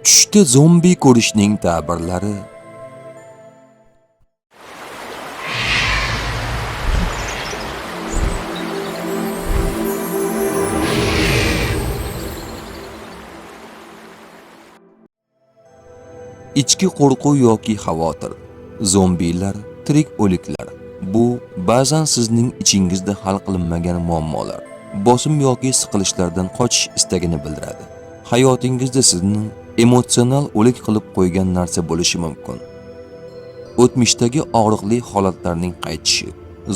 Tushda zombi ko'rishning ta'birlari. Ichki qo'rquv yoki xavotir. Zombilar, tirik o'liklar. Bu ba'zan sizning ichingizda hal qilinmagan muammolar, bosim yoki siqilishlardan qochish istagini bildiradi. Hayotingizda sizni emotsional o'lik qilib qo'ygan narsa bo'lishi mumkin. O'tmishdagi og'riqli holatlarning qaytishi.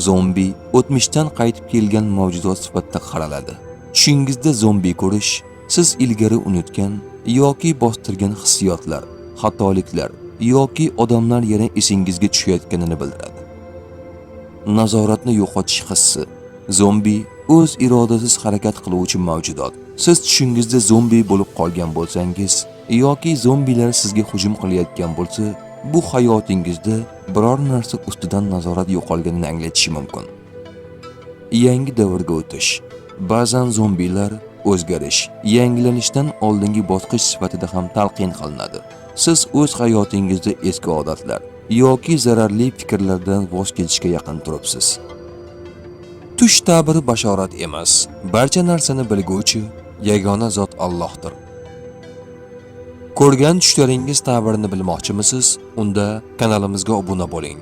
Zombi o'tmishdan qaytib kelgan mavjudot sifatida qaraladi. Tushingizda zombi ko'rish siz ilgari unutgan yoki bostirgan hissiyotlar, xatoliklar yoki odamlar yana esingizga tushayotganini bildiradi. Nazoratni yo'qotish hissi. Zombi o'z irodasiz harakat qiluvchi mavjudot. Siz tushingizda zombi bo'lib qolgan bo'lsangiz yoki zombilar sizga hujum qilayotgan bo'lsa, bu hayotingizda biror narsa ustidan nazorat yo'qolganini anglatishi mumkin. Yangi davrga o'tish. Ba'zan zombilar o'zgarish, yangilanishdan oldingi bosqich sifatida ham talqin qilinadi. Siz o'z hayotingizda eski odatlar yoki zararli fikrlardan voz kechishga yaqin turibsiz. Tush ta'biri bashorat emas, barcha narsani bilguvchi yagona zot Allohdir. Ko'rgan tushlaringiz ta'birini bilmoqchimisiz? Unda kanalimizga obuna bo'ling.